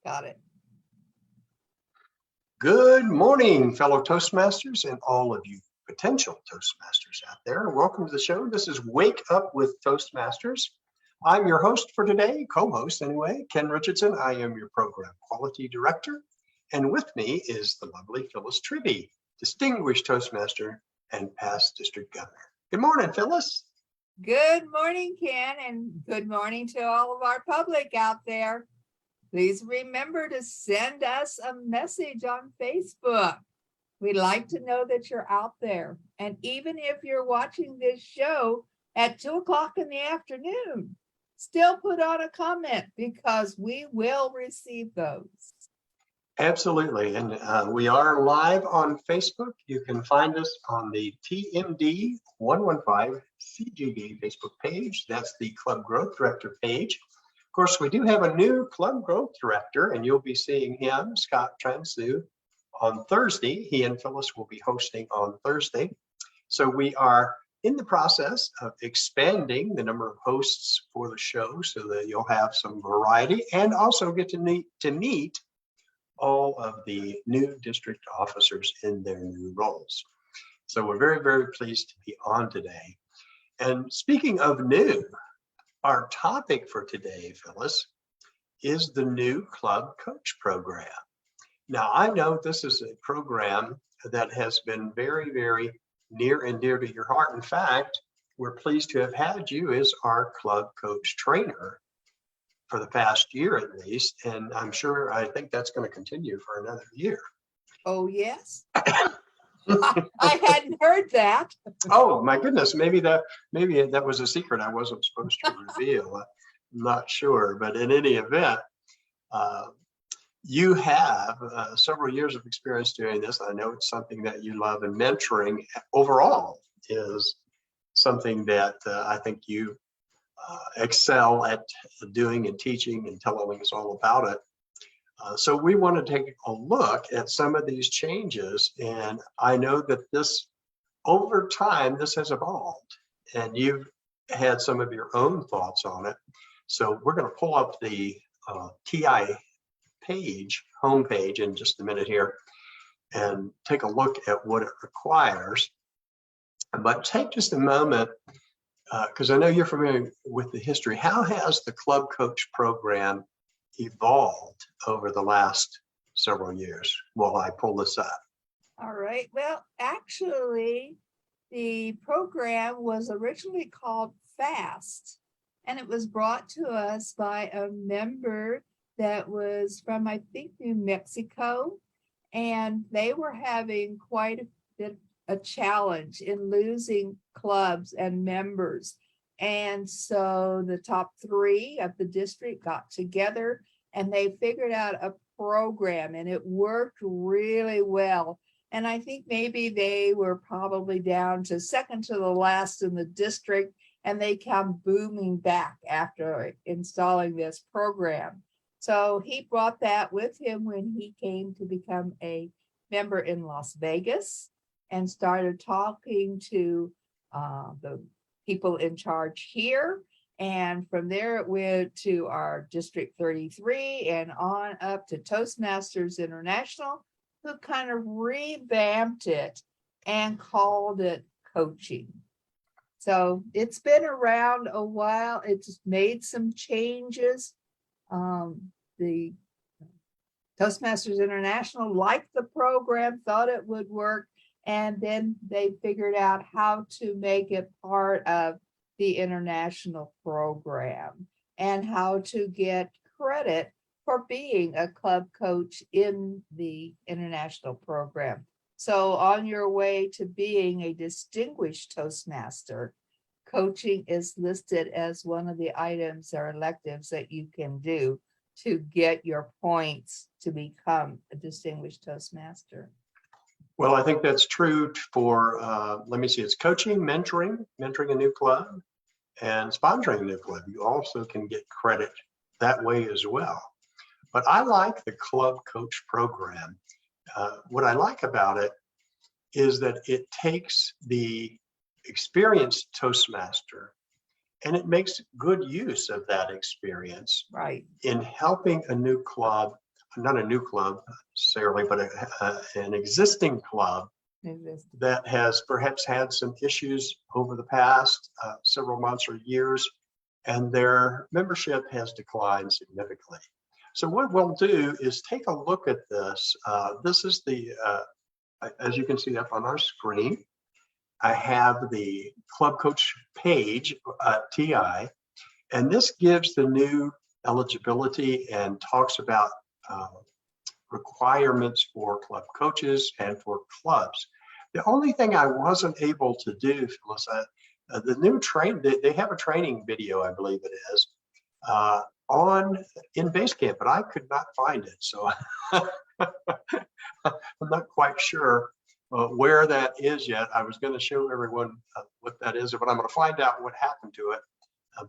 Got it. Good morning, fellow Toastmasters and all of you potential Toastmasters out there. Welcome to the show. This is Wake Up with Toastmasters. I'm your host for today, co-host anyway, Ken Richardson. I am your program quality director. And with me is the lovely Phyllis Tribby, distinguished Toastmaster and past district governor. Good morning, Phyllis. Good morning, Ken, and good morning to all of our public out there. Please remember to send us a message on Facebook. We'd like to know that you're out there. And even if you're watching this show at 2 o'clock in the afternoon, still put on a comment because we will receive those. Absolutely. And we are live on Facebook. You can find us on the TMD 115 CGD Facebook page. That's the Club Growth Director page. Of course, we do have a new Club Growth Director, and you'll be seeing him, Scott Transu, on Thursday. He and Phyllis will be hosting on Thursday. So we are in the process of expanding the number of hosts for the show so that you'll have some variety and also get to meet all of the new district officers in their new roles. So we're very, very pleased to be on today. And speaking of new, our topic for today, Phyllis, is the new Club Coach Program. Now, I know this is a program that has been very, very near and dear to your heart. In fact, we're pleased to have had you as our Club Coach trainer for the past year at least, and I think that's going to continue for another year. Oh, yes. I hadn't heard that. Oh my goodness, maybe that was a secret I wasn't supposed to reveal. I'm not sure, but in any event, you have several years of experience doing this. I know it's something that you love, and mentoring overall is something that I think you excel at doing and teaching and telling us all about it. So we want to take a look at some of these changes, and I know that over time this has evolved, and you've had some of your own thoughts on it. So we're going to pull up the TI homepage in just a minute here and take a look at what it requires. But take just a moment, because I know you're familiar with the history. How has the Club Coach Program evolved over the last several years while I pull this up? All right. Well, actually, the program was originally called FAST, and it was brought to us by a member that was from, I think, New Mexico, and they were having quite a bit a challenge in losing clubs and members. And so the top 3 of the district got together and they figured out a program, and it worked really well. And I think maybe they were probably down to second to the last in the district, and they come booming back after installing this program. So he brought that with him when he came to become a member in Las Vegas, and started talking to the people in charge here. And from there, it went to our District 33 and on up to Toastmasters International, who kind of revamped it and called it coaching. So it's been around a while. It's made some changes. The Toastmasters International liked the program, thought it would work, and then they figured out how to make it part of the international program and how to get credit for being a club coach in the international program. So on your way to being a distinguished Toastmaster, coaching is listed as one of the items or electives that you can do to get your points to become a distinguished Toastmaster. Well, I think that's true for, let me see, it's coaching, mentoring a new club, and sponsoring a new club. You also can get credit that way as well. But I like the Club Coach Program. What I like about it is that it takes the experienced Toastmaster and it makes good use of that experience right, in helping a new club not a new club necessarily, but an existing club that has perhaps had some issues over the past several months or years, and their membership has declined significantly. So what we'll do is take a look at this. This is the, as you can see up on our screen, I have the club coach page, TI, and this gives the new eligibility and talks about requirements for club coaches and for clubs. The only thing I wasn't able to do, Phyllis, the new they have a training video, I believe it is, in Basecamp, but I could not find it. So I'm not quite sure where that is yet. I was going to show everyone what that is, but I'm going to find out what happened to it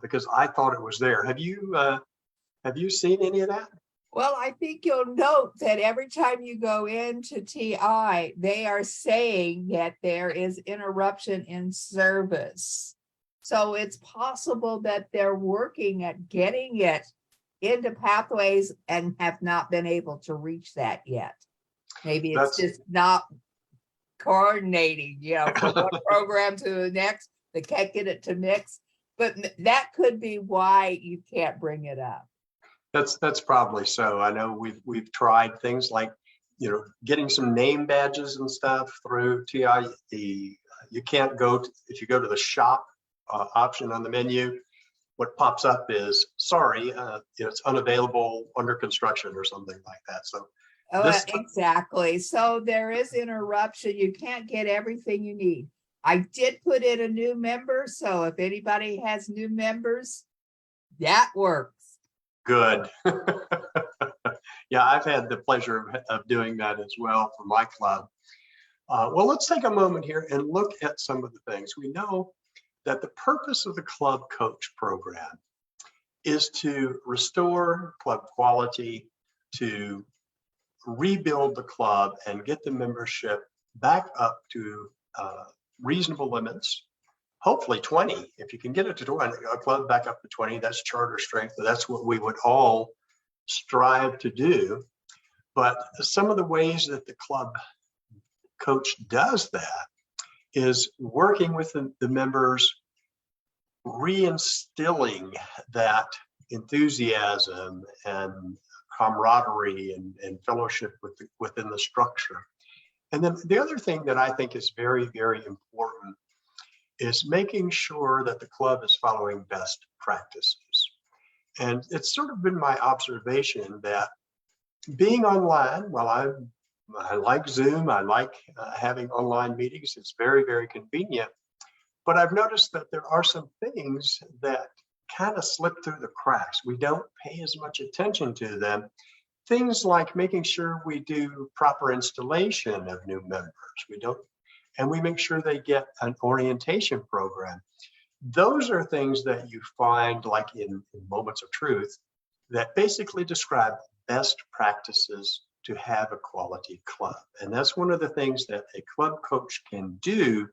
because I thought it was there. Have you seen any of that? Well, I think you'll note that every time you go into TI, they are saying that there is interruption in service. So it's possible that they're working at getting it into pathways and have not been able to reach that yet. Maybe it's just not coordinating, from one program to the next. They can't get it to mix, but that could be why you can't bring it up. That's probably so. I know we've tried things like, getting some name badges and stuff through TI. You can't go if you go to the shop option on the menu, what pops up is sorry, it's unavailable, under construction or something like that. So exactly. So there is interruption. You can't get everything you need. I did put in a new member, so if anybody has new members, that works. Good. Yeah, I've had the pleasure of doing that as well for my club. Well, let's take a moment here and look at some of the things. We know that the purpose of the club coach program is to restore club quality, to rebuild the club and get the membership back up to reasonable limits. Hopefully 20. If you can get it to 20, a club back up to 20, that's charter strength. That's what we would all strive to do. But some of the ways that the club coach does that is working with the members, reinstilling that enthusiasm and camaraderie and fellowship within the structure. And then the other thing that I think is very, very important is making sure that the club is following best practices. And it's sort of been my observation that being online, while I like Zoom, I like having online meetings, it's very, very convenient. But I've noticed that there are some things that kind of slip through the cracks. We don't pay as much attention to them. Things like making sure we do proper installation of new members. We make sure they get an orientation program. Those are things that you find like in Moments of Truth that basically describe best practices to have a quality club. And that's one of the things that a club coach can do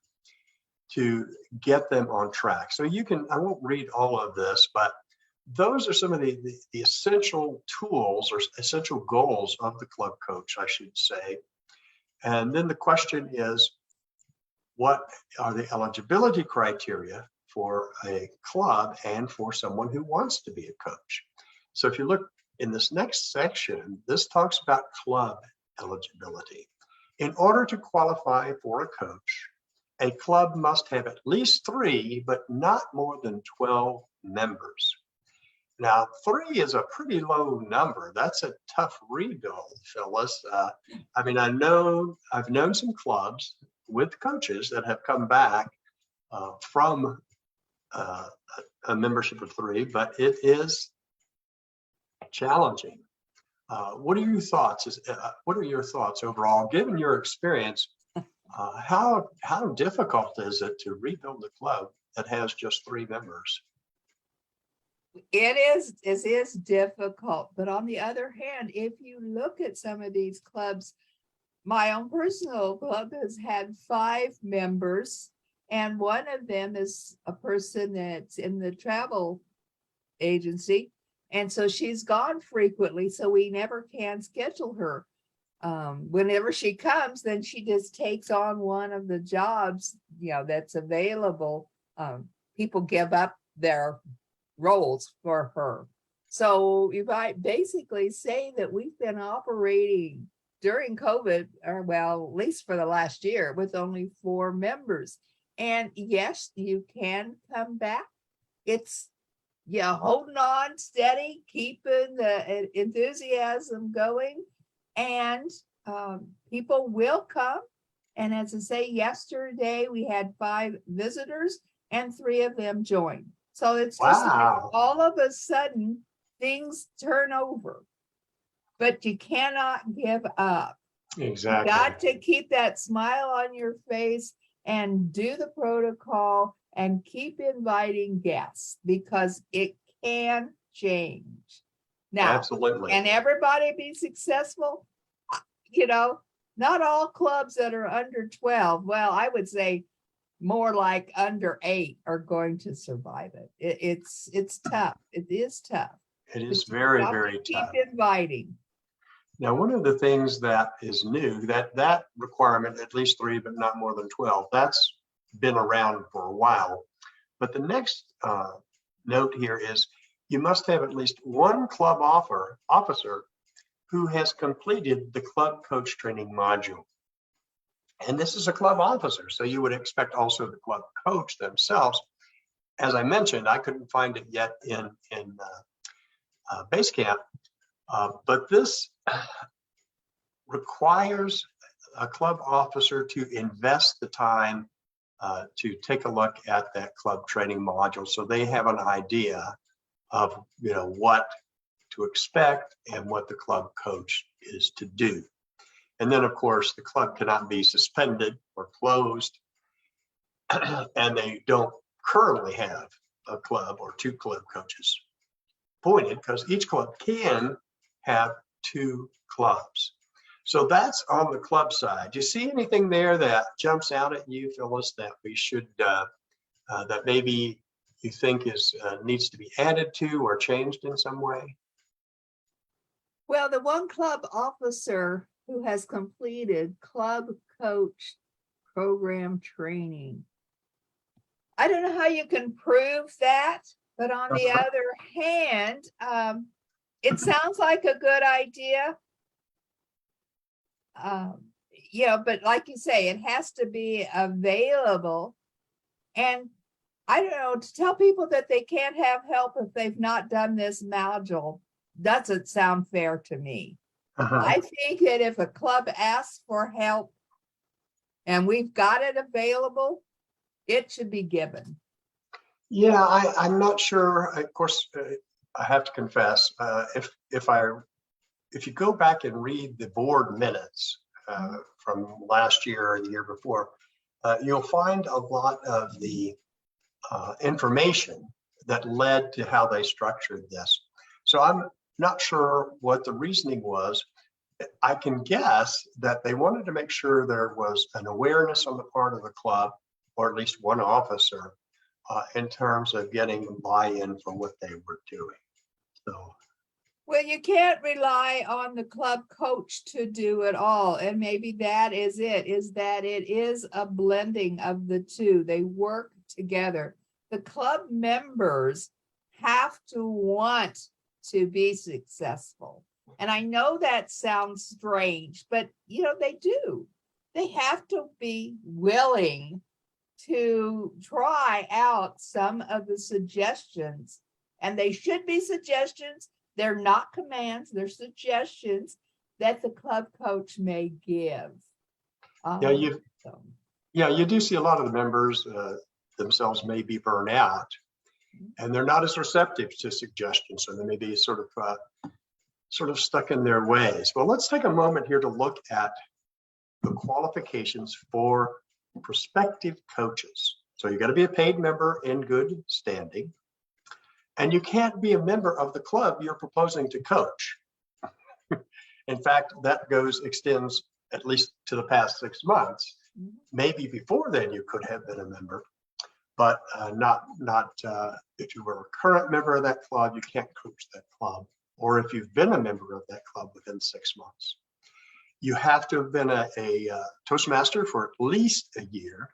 to get them on track. So I won't read all of this, but those are some of the essential tools or essential goals of the club coach, I should say. And then the question is, what are the eligibility criteria for a club and for someone who wants to be a coach? So if you look in this next section, this talks about club eligibility. In order to qualify for a coach, a club must have at least 3, but not more than 12 members. Now, 3 is a pretty low number. That's a tough rebuild, Phyllis. I've known some clubs with coaches that have come back from a membership of 3, but it is challenging. What are your thoughts? What are your thoughts overall, given your experience? How difficult is it to rebuild a club that has just 3 members? It is difficult, but on the other hand, if you look at some of these clubs, my own personal club has had 5 members, and one of them is a person that's in the travel agency, And so she's gone frequently, so we never can schedule her. Whenever she comes, then she just takes on one of the jobs, that's available. People give up their roles for her. So you might basically say that we've been operating during COVID, or well, at least for the last year, with only 4 members. And yes, you can come back. It's holding on steady, keeping the enthusiasm going, and people will come. And as I say, yesterday we had 5 visitors and 3 of them joined. So it's just like Wow. all of a sudden things turn over, but you cannot give up. Exactly. You got to keep that smile on your face and do the protocol and keep inviting guests, because it can change. Now, Absolutely. can everybody be successful? Not all clubs that are under 12, well, I would say more like under 8 are going to survive it. It's tough. It is tough. It is very, very tough. Keep inviting. Now, one of the things that is new, that requirement, at least 3, but not more than 12, that's been around for a while. But the next note here is you must have at least one club officer who has completed the club coach training module. And this is a club officer, so you would expect also the club coach themselves. As I mentioned, I couldn't find it yet in Basecamp, but this requires a club officer to invest the time to take a look at that club training module, so they have an idea of what to expect and what the club coach is to do. And then, of course, the club cannot be suspended or closed, and they don't currently have a club or 2 club coaches appointed, because each club can have 2 clubs. So that's on the club side. Do you see anything there that jumps out at you, Phyllis, that we should, that maybe you think needs to be added to or changed in some way? Well, the one club officer who has completed club coach program training. I don't know how you can prove that, but on the other hand, it sounds like a good idea. But like you say, it has to be available. And I don't know, to tell people that they can't have help if they've not done this module doesn't sound fair to me. I think that if a club asks for help and we've got it available, it should be given. Yeah, I'm not sure. Of course, I have to confess, if you go back and read the board minutes from last year or the year before, you'll find a lot of the information that led to how they structured this. So I'm not sure what the reasoning was. I can guess that they wanted to make sure there was an awareness on the part of the club, or at least one officer, in terms of getting buy-in for what they were doing. So, well, you can't rely on the club coach to do it all. And maybe that is that it is a blending of the 2. They work together. The club members have to want to be successful. And I know that sounds strange, but they do. They have to be willing to try out some of the suggestions, and they should be suggestions. They're not commands, they're suggestions that the club coach may give. You do see a lot of the members themselves may be burned out, and they're not as receptive to suggestions, so they may be sort of stuck in their ways. Well, let's take a moment here to look at the qualifications for prospective coaches. So you got to be a paid member in good standing, and you can't be a member of the club you're proposing to coach. In fact, that extends at least to the past 6 months. Maybe before then you could have been a member, but if you were a current member of that club, you can't coach that club. Or if you've been a member of that club within 6 months. You have to have been a Toastmaster for at least a year.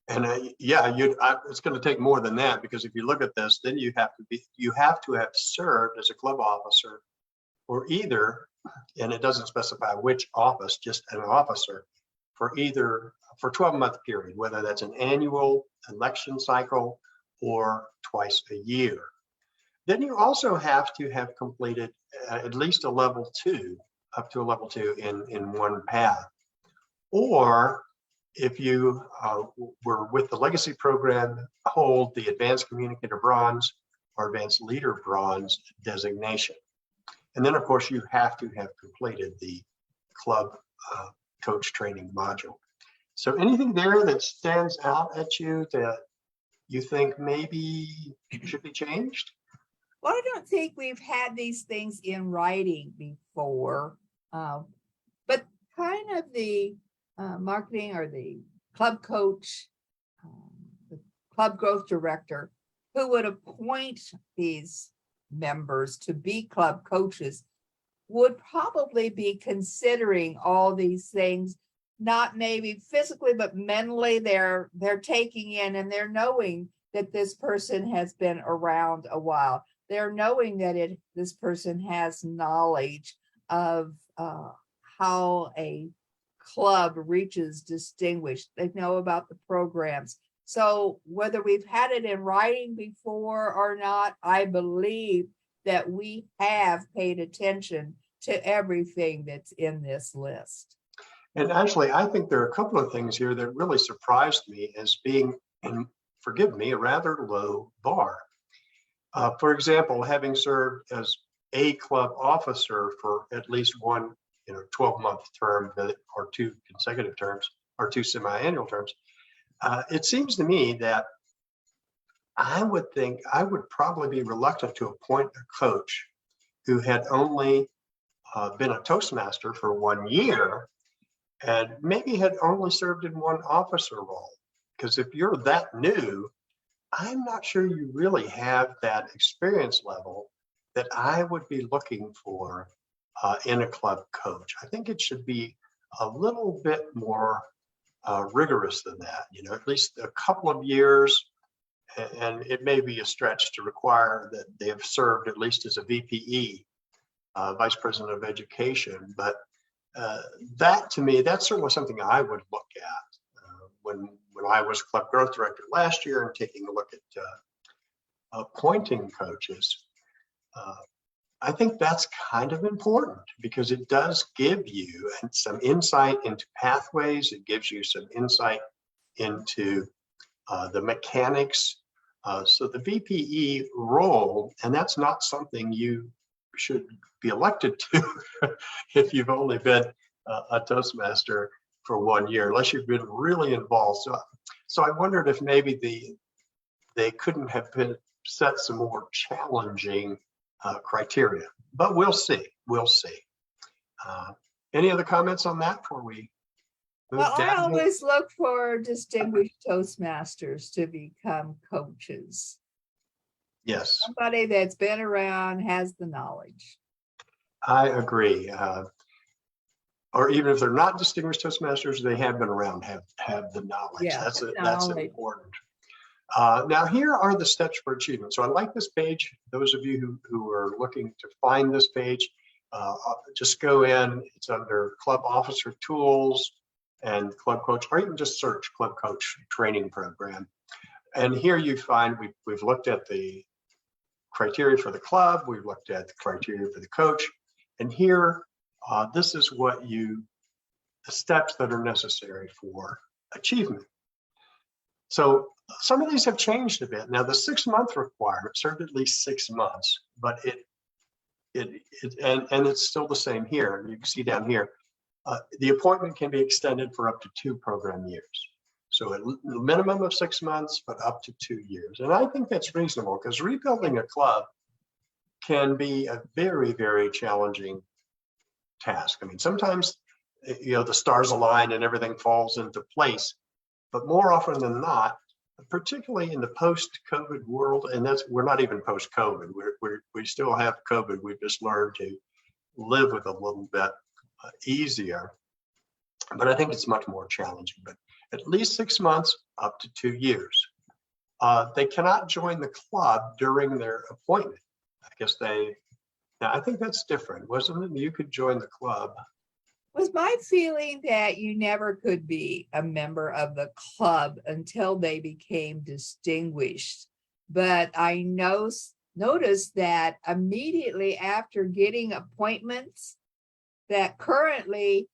And it's going to take more than that, because if you look at this, then you have to have served as a club officer, or either, and it doesn't specify which office, just an officer for 12-month period, whether that's an annual election cycle or twice a year. Then you also have to have completed at least a level 2, up to a level 2 in one path. Or if you were with the legacy program, hold the advanced communicator bronze or advanced leader bronze designation. And then of course you have to have completed the club coach training module. So anything there that stands out at you that you think maybe should be changed? Well, I don't think we've had these things in writing before, but kind of the marketing or the club coach, the club growth director, who would appoint these members to be club coaches, would probably be considering all these things, not maybe physically, but mentally. They're taking in, and they're knowing that this person has been around a while. They're knowing that this person has knowledge of how a club reaches distinguished. They know about the programs. So whether we've had it in writing before or not, I believe that we have paid attention to everything that's in this list. And actually, I think there are a couple of things here that really surprised me as being, and forgive me, a rather low bar. For example, having served as a club officer for at least one 12-month term, or 2 consecutive terms, or 2 semi-annual terms, it seems to me that I would think I would probably be reluctant to appoint a coach who had only been a Toastmaster for 1 year and maybe had only served in one officer role. Because if you're that new, I'm not sure you really have that experience level that I would be looking for in a club coach. I think it should be a little bit more rigorous than that, at least a couple of years, and it may be a stretch to require that they have served at least as a VPE, Vice President of Education. But that, to me, that's certainly something I would look at when I was club growth director last year and taking a look at appointing coaches. I think that's kind of important because it does give you some insight into pathways. It gives you some insight into the mechanics. So the VPE role, and that's not something you should be elected to if you've only been a Toastmaster for 1 year, unless you've been really involved. So I wondered if maybe they couldn't have been set some more challenging criteria, but we'll see. Any other comments on that before we move Well, down? I always look for distinguished Toastmasters to become coaches. Yes, Somebody that's been around, has the knowledge. I agree. Or even if they're not distinguished Toastmasters, they have been around, have the knowledge. Yeah, that's important. Now here are the steps for achievement. So I like this page. Those of you who are looking to find this page, just go in. It's under Club Officer Tools and Club Coach, or you can just search Club Coach Training Program. And here you find we've looked at the criteria for the club. We've looked at the criteria for the coach. And here, this is the steps that are necessary for achievement. So some of these have changed a bit. Now the 6-month requirement served at least 6 months, but it's still the same here. You can see down here, the appointment can be extended for up to 2 program years. So a minimum of 6 months, but up to 2 years. And I think that's reasonable because rebuilding a club can be a very, very challenging task. I mean, sometimes, the stars align and everything falls into place, but more often than not, particularly in the post-COVID world, and we're not even post-COVID. We still have COVID. We've just learned to live with a little bit easier. But I think it's much more challenging. But at least 6 months, up to 2 years. They cannot join the club during their appointment. I guess now I think that's different, wasn't it? You could join the club. Was my feeling that you never could be a member of the club until they became distinguished. But I noticed that immediately after getting appointments, that currently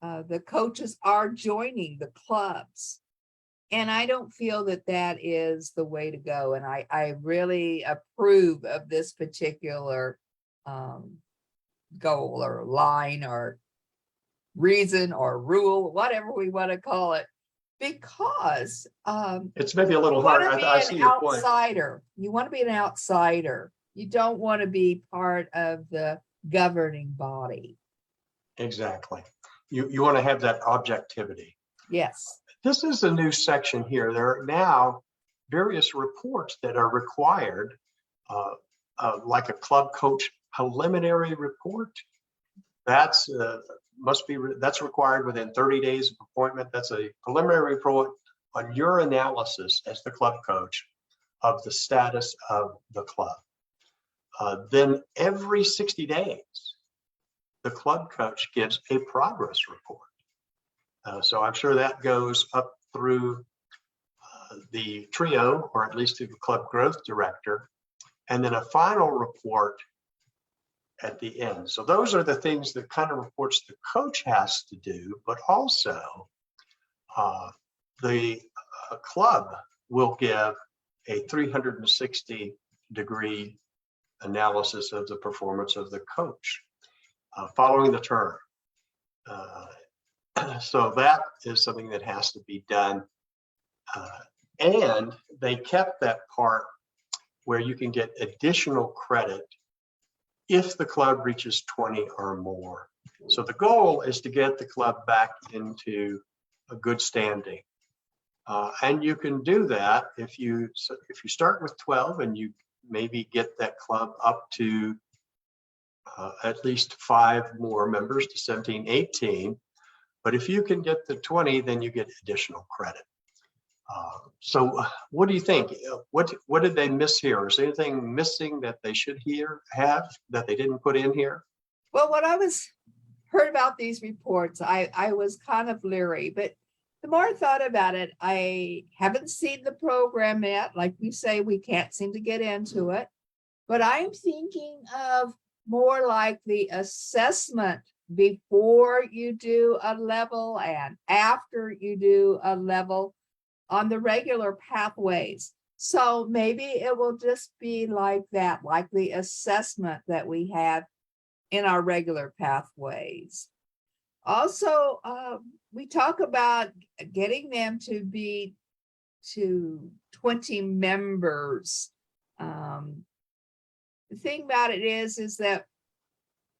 the coaches are joining the clubs. And I don't feel that that is the way to go. And I really approve of this particular goal or line or reason or rule, whatever we want to call it, because it's maybe a little hard. I see your point. You want to be an outsider. You don't want to be part of the governing body. Exactly. You want to have that objectivity. Yes. This is a new section here. There are now various reports that are required, like a club coach preliminary report. That's required within 30 days of appointment. That's a preliminary report on your analysis as the club coach of the status of the club. Then every 60 days, the club coach gives a progress report. So I'm sure that goes up through the trio, or at least to the club growth director, and then a final report at the end. So those are the things, the kind of reports the coach has to do, but also the club will give a 360-degree analysis of the performance of the coach following the term. So that is something that has to be done. And they kept that part where you can get additional credit if the club reaches 20 or more. So the goal is to get the club back into a good standing. And you can do that if you start with 12 and you maybe get that club up to at least 5 more members to 17, 18. But if you can get the 20, then you get additional credit. So what do you think? What did they miss here? Is there anything missing that they should have that they didn't put in here? Well, when I heard about these reports, I was kind of leery, but the more I thought about it, I haven't seen the program yet. Like you say, we can't seem to get into it, but I'm thinking of more like the assessment before you do a level and after you do a level on the regular pathways. So maybe it will just be like that, like the assessment that we have in our regular pathways. Also, we talk about getting them to be to 20 members. The thing about it is that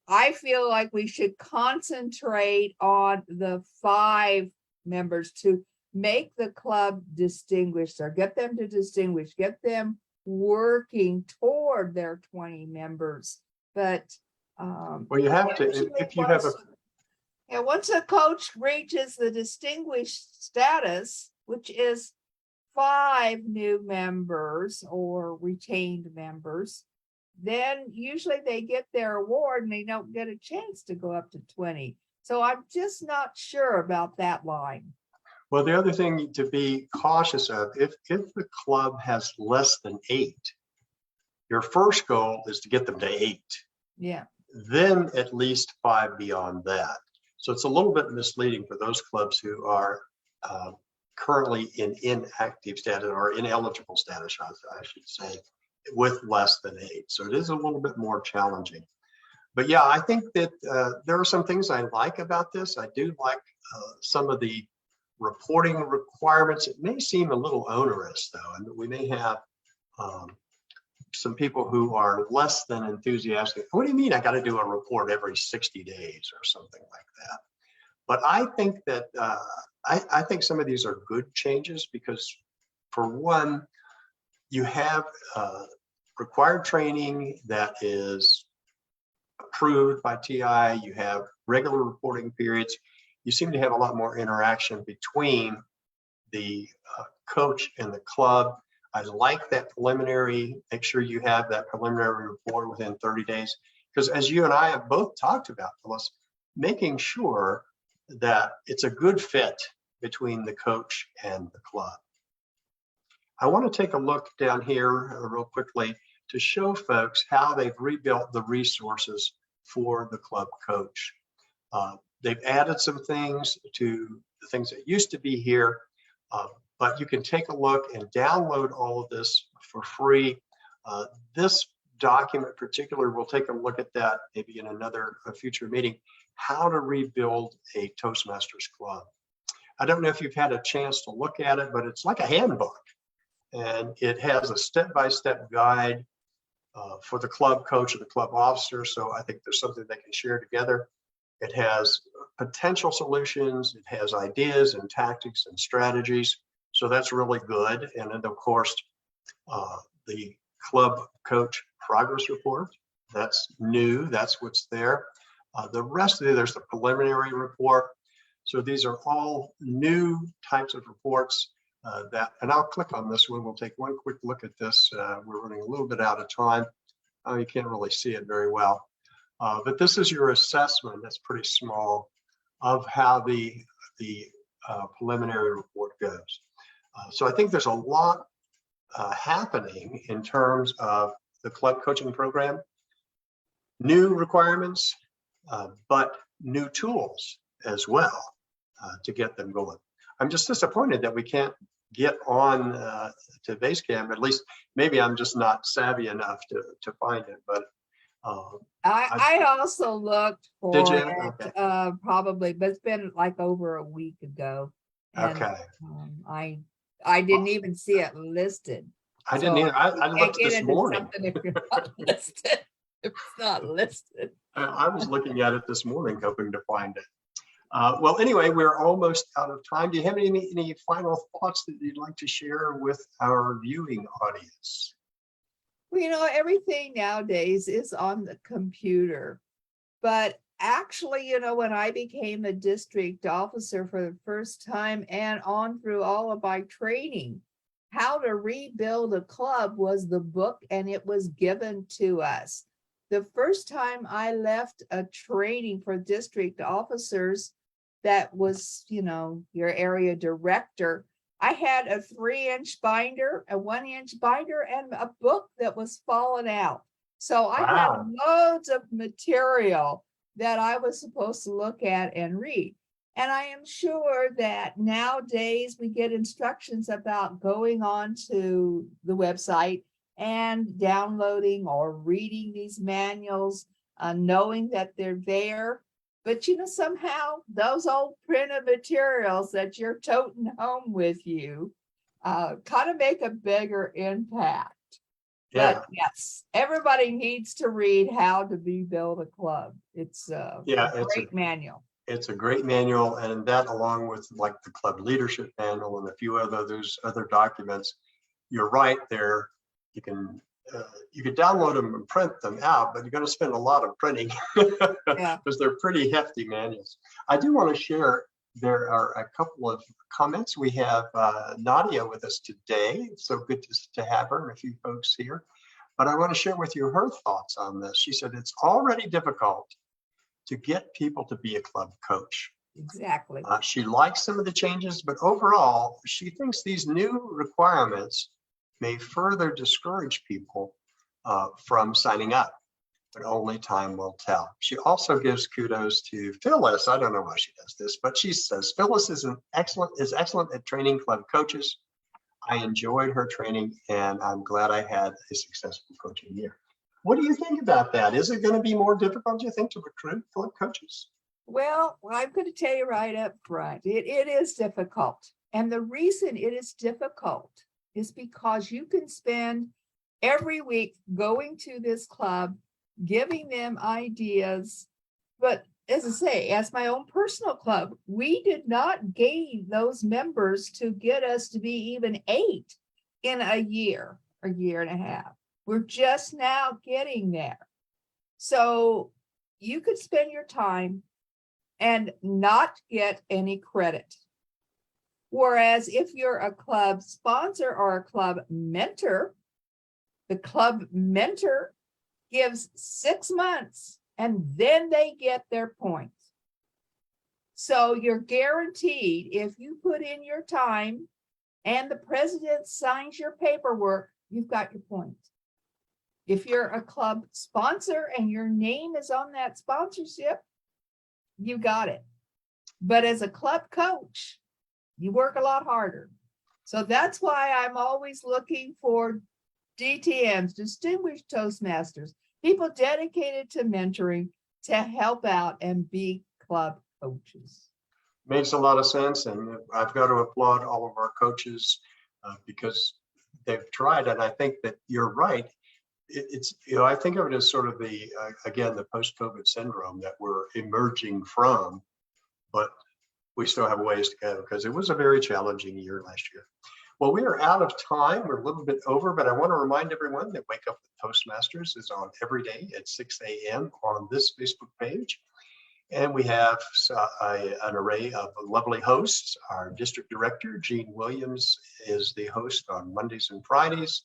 I feel like we should concentrate on the 5 members to make the club distinguished, or get them to distinguish, get them working toward their 20 members. But well, you have to, if you have a once a coach reaches the distinguished status, which is 5 new members or retained members, then usually they get their award and they don't get a chance to go up to 20. So I'm just not sure about that line. Well, the other thing to be cautious of, if the club has less than 8, your first goal is to get them to 8. Yeah. Then at least 5 beyond that. So it's a little bit misleading for those clubs who are currently in inactive status or ineligible status, I should say, with less than 8. So it is a little bit more challenging. But yeah, I think that there are some things I like about this. I do like some of the reporting requirements. It may seem a little onerous though, and we may have some people who are less than enthusiastic. What do you mean I got to do a report every 60 days or something like that? But I think that I think some of these are good changes, because For one, you have required training that is approved by TI. You have regular reporting periods. You seem to have a lot more interaction between the coach and the club. I like that preliminary. Make sure you have that preliminary report within 30 days. Because as you and I have both talked about, Phyllis, making sure that it's a good fit between the coach and the club. I want to take a look down here real quickly to show folks how they've rebuilt the resources for the club coach. They've added some things to the things that used to be here, but you can take a look and download all of this for free. This document particular, we'll take a look at that maybe in a future meeting, how to rebuild a Toastmasters club. I don't know if you've had a chance to look at it, but it's like a handbook. And it has a step-by-step guide for the club coach or the club officer. So I think there's something they can share together. It has potential solutions. It has ideas and tactics and strategies. So that's really good. And then of course, the club coach progress report, that's new. That's what's there. The rest of it, there's the preliminary report. So these are all new types of reports. And I'll click on this one. We'll take one quick look at this. We're running a little bit out of time. You can't really see it very well. But this is your assessment. That's pretty small of how the preliminary report goes. So I think there's a lot happening in terms of the club coaching program. New requirements, but new tools as well to get them going. I'm just disappointed that we can't get on to Basecamp. At least maybe I'm just not savvy enough to find it. But I also looked for did you? it Okay. probably, but it's been like over a week ago. And Okay. I didn't even see it listed. I didn't either. I looked this morning. If you're not listed, if it's not listed. I was looking at it this morning, hoping to find it. Well, anyway, we're almost out of time. Do you have any final thoughts that you'd like to share with our viewing audience? Well, everything nowadays is on the computer. But actually, when I became a district officer for the first time and on through all of my training, how to rebuild a club was the book, and it was given to us. The first time I left a training for district officers, that was, your area director, I had a 3-inch binder, a 1-inch binder, and a book that was falling out. So I had loads of material that I was supposed to look at and read. And I am sure that nowadays we get instructions about going on to the website and downloading or reading these manuals, knowing that they're there. But somehow those old printed materials that you're toting home with you kind of make a bigger impact. Yeah. But yes, everybody needs to read How to Rebuild a Club. It's a great manual. It's a great manual, and that along with like the club leadership manual and a few those other documents, you're right there. You can download them and print them out, but you're going to spend a lot of printing because they're pretty hefty manuals. I do want to share, there are a couple of comments. We have Nadia with us today. It's so good to have her and a few folks here. But I want to share with you her thoughts on this. She said it's already difficult to get people to be a club coach. Exactly. She likes some of the changes, but overall, she thinks these new requirements may further discourage people from signing up, but only time will tell. She also gives kudos to Phyllis. I don't know why she does this, but she says Phyllis is excellent at training club coaches. I enjoyed her training, and I'm glad I had a successful coaching year. What do you think about that? Is it going to be more difficult, do you think, to recruit club coaches? Well, I'm going to tell you right up front, it is difficult. And the reason it is difficult is because you can spend every week going to this club, giving them ideas. But as I say, as my own personal club, we did not gain those members to get us to be even 8. in a year and a half. We're just now getting there. So you could spend your time and not get any credit. Whereas if you're a club sponsor or a club mentor, the club mentor gives 6 months and then they get their points. So you're guaranteed, if you put in your time and the president signs your paperwork, you've got your points. If you're a club sponsor and your name is on that sponsorship, you got it. But as a club coach, you work a lot harder. So that's why I'm always looking for DTMs, distinguished Toastmasters, people dedicated to mentoring to help out and be club coaches. Makes a lot of sense. And I've got to applaud all of our coaches because they've tried. And I think that you're right. It's, I think of it as sort of the, again, the post-COVID syndrome that we're emerging from, but we still have a ways to go because it was a very challenging year last year. Well, we are out of time. We're a little bit over, but I want to remind everyone that Wake Up with Toastmasters is on every day at 6 a.m. on this Facebook page. And we have an array of lovely hosts. Our district director, Gene Williams, is the host on Mondays and Fridays.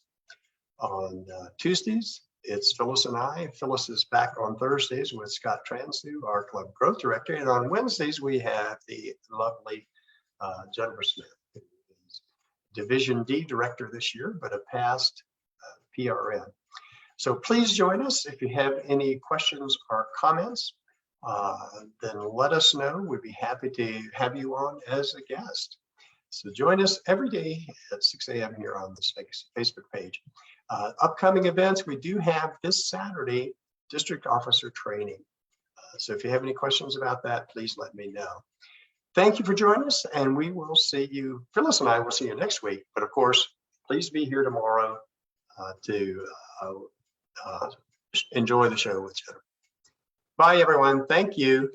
On Tuesdays, it's Phyllis and I. Phyllis is back on Thursdays with Scott Transu, our club growth director. And on Wednesdays, we have the lovely Jennifer Smith, who is Division D director this year, but a past PRN. So please join us. If you have any questions or comments, then let us know. We'd be happy to have you on as a guest. So join us every day at 6 a.m. here on this Facebook page. Upcoming events, we do have this Saturday, district officer training. So if you have any questions about that, please let me know. Thank you for joining us, and we will see you, Phyllis and I will see you next week. But of course, please be here tomorrow to enjoy the show with Jennifer. Bye, everyone. Thank you.